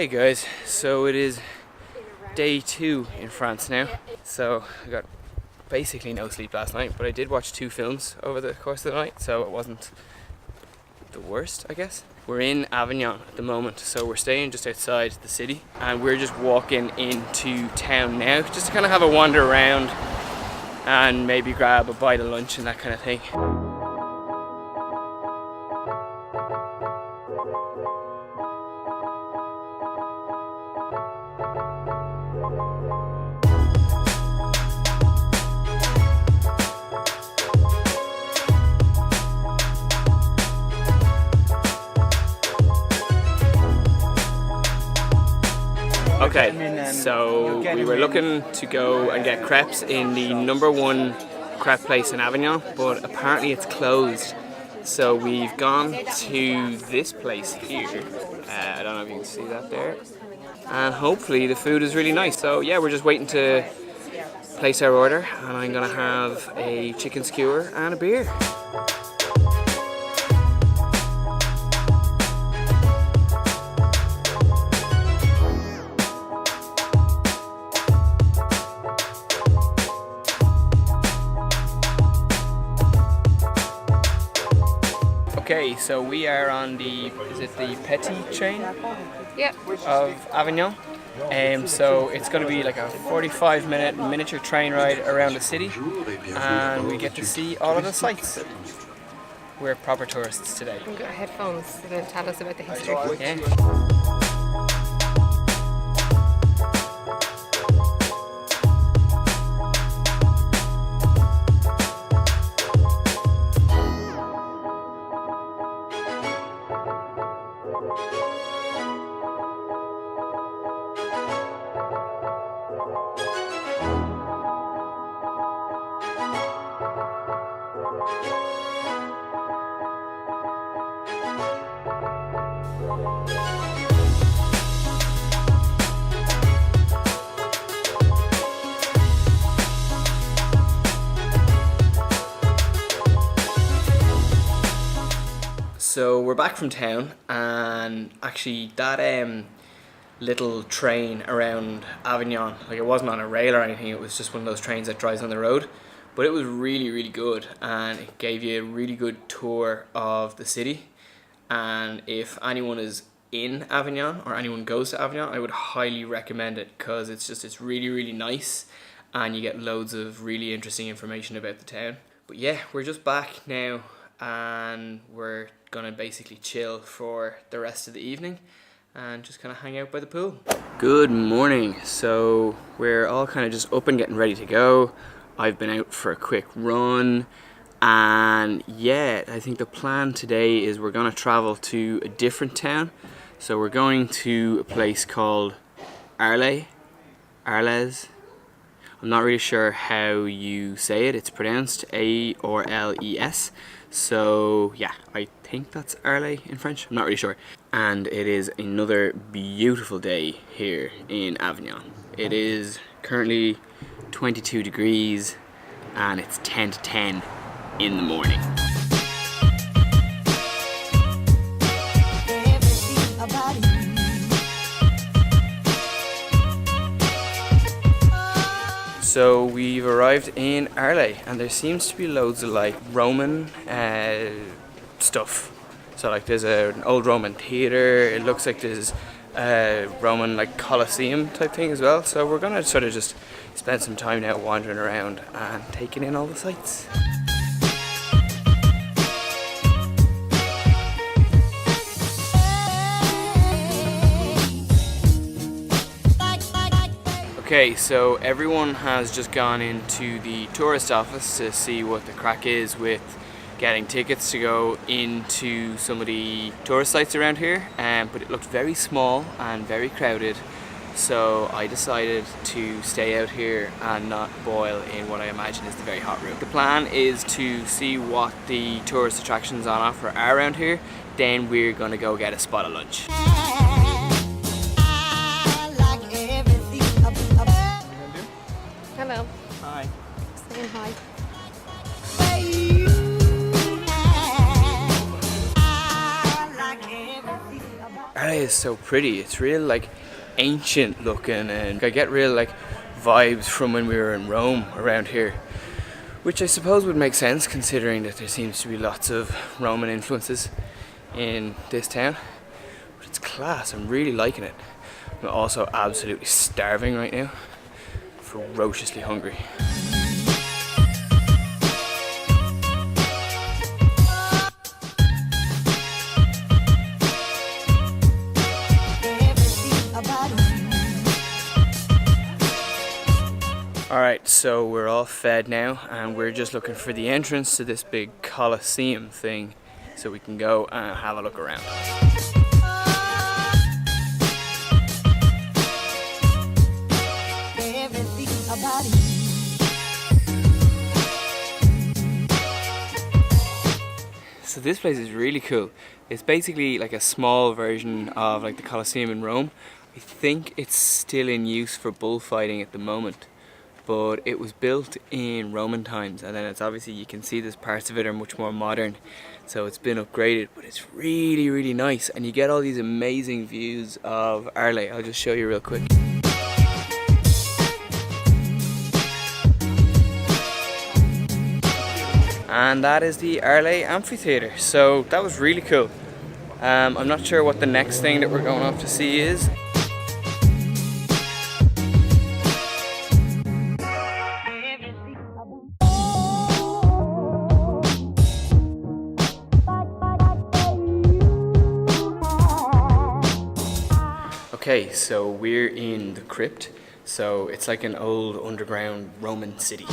Hey guys, so it is day 2 in France now. So I got basically no sleep last night, but I did watch 2 films over the course of the night, so it wasn't the worst, I guess. We're in Avignon at the moment, so we're staying just outside the city, and we're just walking into town now, just to kind of have a wander around and maybe grab a bite of lunch and that kind of thing. Okay, so we were looking to go and get crepes in the #1 crepe place in Avignon, but apparently it's closed. So we've gone to this place here. I don't know if you can see that there. And hopefully the food is really nice. So yeah, we're just waiting to place our order, and I'm gonna have a chicken skewer and a beer. Okay, so we are on the Petit train? Yep. Of Avignon. So it's going to be like a 45-minute miniature train ride around the city, and we get to see all of the sights. We're proper tourists today. We've got headphones. They're going to tell us about the history. Yeah. So we're back from town, and actually that little train around Avignon, like it wasn't on a rail or anything, it was just one of those trains that drives on the road, but it was really good, and it gave you a really good tour of the city. And if anyone is in Avignon or anyone goes to Avignon, I would highly recommend it, because it's really nice, and you get loads of really interesting information about the town. But yeah, we're just back now, and we're gonna basically chill for the rest of the evening and just kind of hang out by the pool. Good morning. So we're all kind of just up and getting ready to go. I've been out for a quick run, and yeah, I think the plan today is we're gonna travel to a different town. So we're going to a place called Arles. I'm not really sure how you say it. It's pronounced A-R-L-E-S. So yeah, I think that's Arles in French. I'm not really sure. And it is another beautiful day here in Avignon. It is currently 22 degrees and it's 10 to 10 in the morning. So we've arrived in Arles, and there seems to be loads of like Roman stuff. So like there's an old Roman theatre, it looks like there's a Roman like Colosseum type thing as well. So we're gonna sort of just spend some time now wandering around and taking in all the sights. Okay, so everyone has just gone into the tourist office to see what the crack is with getting tickets to go into some of the tourist sites around here, but it looked very small and very crowded, so I decided to stay out here and not boil in what I imagine is the very hot room. The plan is to see what the tourist attractions on offer are around here, then we're gonna go get a spot of lunch. Hello. Hi. Saying hi. Arles is so pretty. It's real like ancient looking, and I get real like vibes from when we were in Rome around here, which I suppose would make sense considering that there seems to be lots of Roman influences in this town. But it's class. I'm really liking it. I'm also absolutely starving right now. Ferociously hungry. Alright, so we're all fed now and we're just looking for the entrance to this big Colosseum thing so we can go and have a look around. So this place is really cool. It's basically like a small version of like the Colosseum in Rome. I think it's still in use for bullfighting at the moment, but it was built in Roman times, and then it's obviously, you can see there's parts of it are much more modern, so it's been upgraded, but it's really nice, and you get all these amazing views of Arles. I'll just show you real quick. And that is the Arles Amphitheatre, so that was really cool. I'm not sure what the next thing that we're going off to see is. Okay, so we're in the crypt, so it's like an old underground Roman city.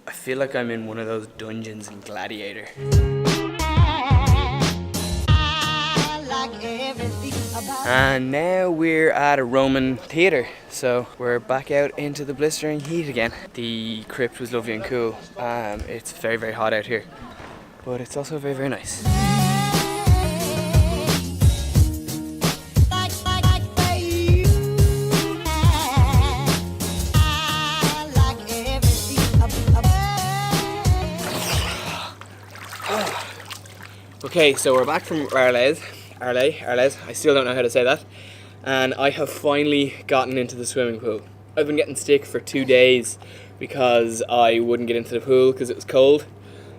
I feel like I'm in one of those dungeons in Gladiator. And now we're at a Roman theatre, so we're back out into the blistering heat again. The crypt was lovely and cool. It's very hot out here, but it's also very nice. Okay, so we're back from Arles. I still don't know how to say that. And I have finally gotten into the swimming pool. I've been getting stick for 2 days because I wouldn't get into the pool because it was cold.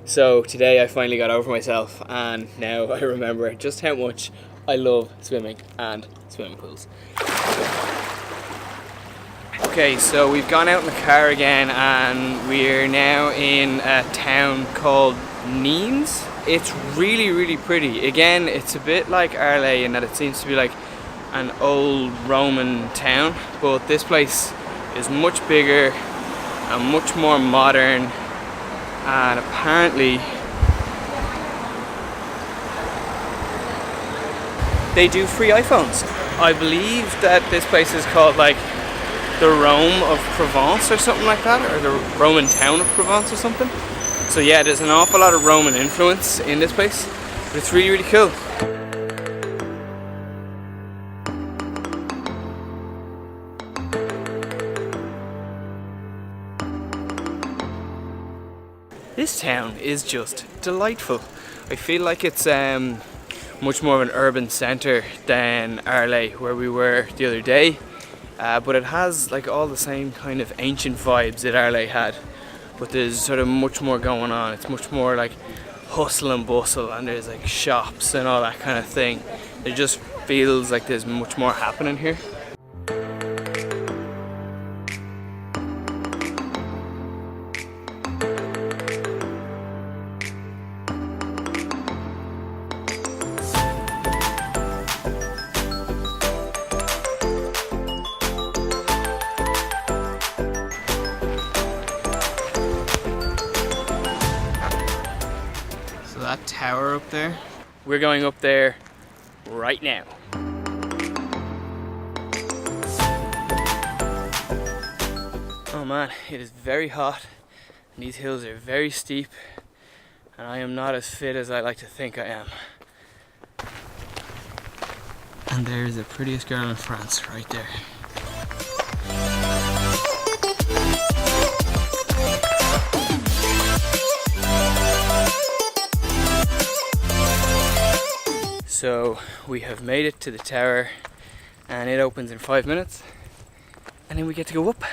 So today I finally got over myself, and now I remember just how much I love swimming and swimming pools. Okay, so we've gone out in the car again and we're now in a town called Nimes. It's really pretty. Again, it's a bit like Arles in that it seems to be like an old Roman town, but this place is much bigger and much more modern, and apparently they do free iPhones. I believe that this place is called like the Rome of Provence or something like that, or the Roman town of Provence or something. So yeah, there's an awful lot of Roman influence in this place, but it's really cool. This town is just delightful. I feel like it's much more of an urban centre than Arles, where we were the other day, but it has like all the same kind of ancient vibes that Arles had. But there's sort of much more going on. It's much more like hustle and bustle, and there's like shops and all that kind of thing. It just feels like there's much more happening here. That tower up there, we're going up there right now. Oh man, it is very hot and these hills are very steep, and I am not as fit as I like to think I am. And there's the prettiest girl in France right there. So we have made it to the tower and it opens in 5 minutes and then we get to go up.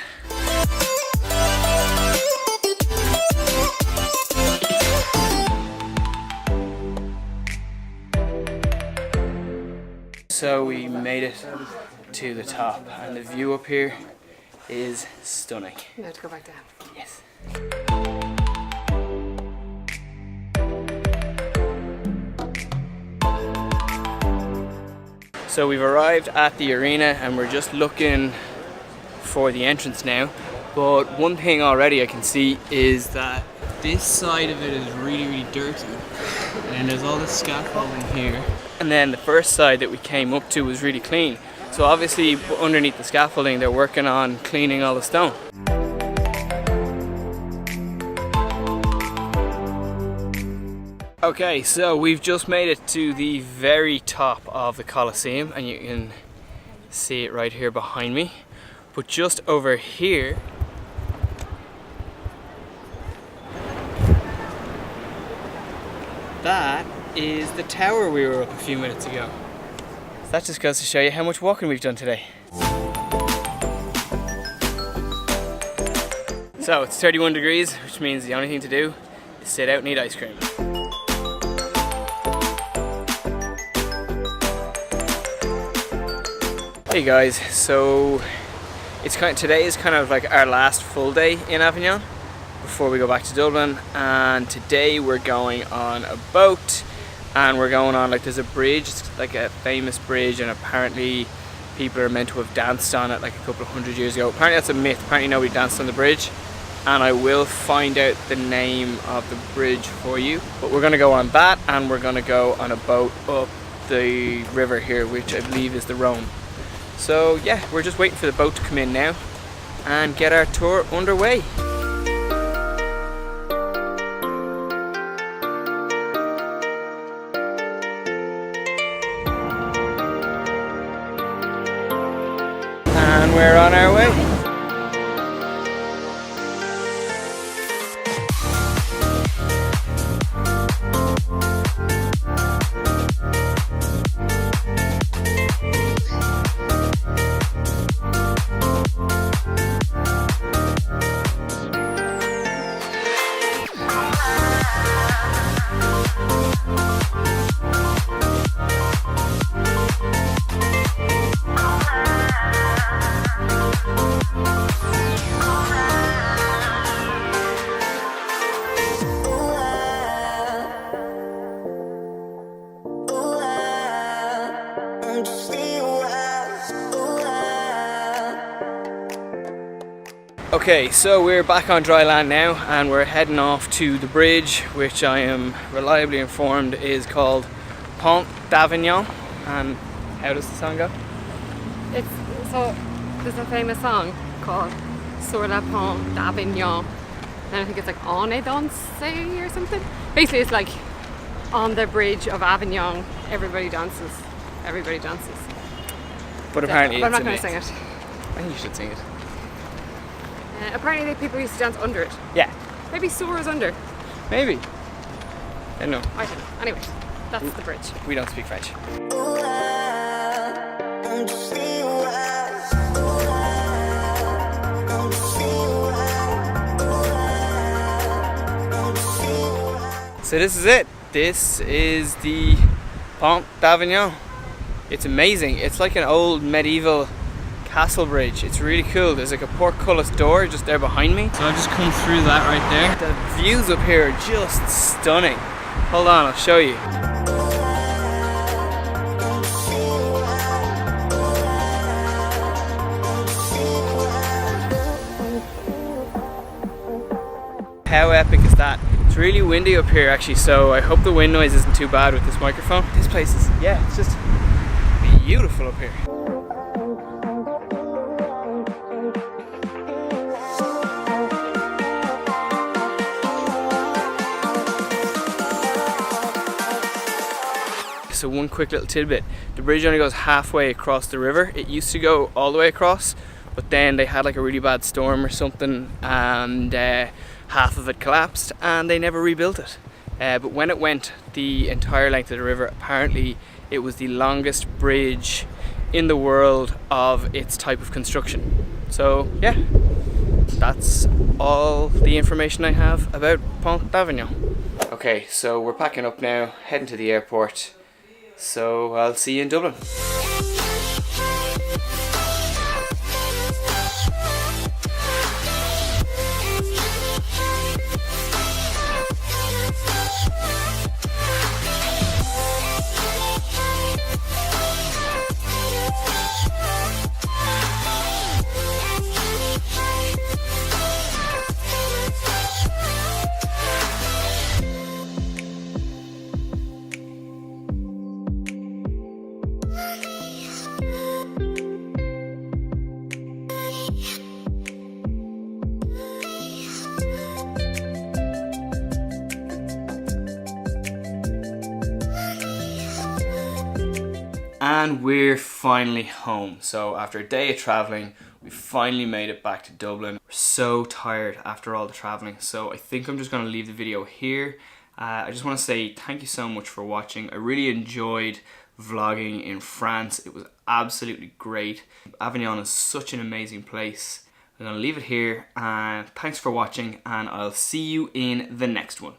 So we made it to the top and the view up here is stunning. We have to go back down. Yes. So we've arrived at the arena and we're just looking for the entrance now. But one thing already I can see is that this side of it is really dirty. And there's all this scaffolding here. And then the first side that we came up to was really clean. So obviously underneath the scaffolding they're working on cleaning all the stone. Okay, so we've just made it to the very top of the Colosseum and you can see it right here behind me. But just over here, that is the tower we were up a few minutes ago. So that just goes to show you how much walking we've done today. So it's 31 degrees, which means the only thing to do is sit out and eat ice cream. Hey guys, so today is kind of like our last full day in Avignon before we go back to Dublin, and today we're going on a boat and we're going on, like, there's a bridge, it's like a famous bridge and apparently people are meant to have danced on it like a couple of hundred years ago. Apparently that's a myth, apparently nobody danced on the bridge, and I will find out the name of the bridge for you. But we're going to go on that and we're going to go on a boat up the river here, which I believe is the Rhone. So yeah, we're just waiting for the boat to come in now and get our tour underway. And we're on our way. Okay, so we're back on dry land now and we're heading off to the bridge, which I am reliably informed is called Pont d'Avignon. And how does the song go? So there's a famous song called Sur le Pont d'Avignon, and I think it's like On et Danse or something. Basically it's like on the bridge of Avignon, everybody dances. But apparently but I'm it's not going a to sing myth. it. I think you should sing it. Apparently people used to dance under it. Yeah. Maybe Sur is under. Maybe. I don't know. I don't know. Anyway, that's the bridge. We don't speak French. So this is it. This is the Pont d'Avignon. It's amazing. It's like an old medieval castle bridge. It's really cool. There's like a portcullis door just there behind me. So I've just come through that right there. The views up here are just stunning. Hold on, I'll show you. How epic is that? It's really windy up here actually, so I hope the wind noise isn't too bad with this microphone. This place is, yeah, it's just beautiful up here. So one quick little tidbit, the bridge only goes halfway across the river. It used to go all the way across, but then they had like a really bad storm or something and half of it collapsed and they never rebuilt it. But when it went the entire length of the river, apparently it was the longest bridge in the world of its type of construction. So yeah, that's all the information I have about Pont d'Avignon. Okay, so we're packing up now, heading to the airport. So I'll see you in Dublin. And we're finally home. So after a day of traveling, we finally made it back to Dublin. We're so tired after all the traveling, so I think I'm just going to leave the video here. I just want to say thank you so much for watching. I really enjoyed vlogging in France. It was absolutely great. Avignon is such an amazing place. I'm going to leave it here, and thanks for watching, and I'll see you in the next one.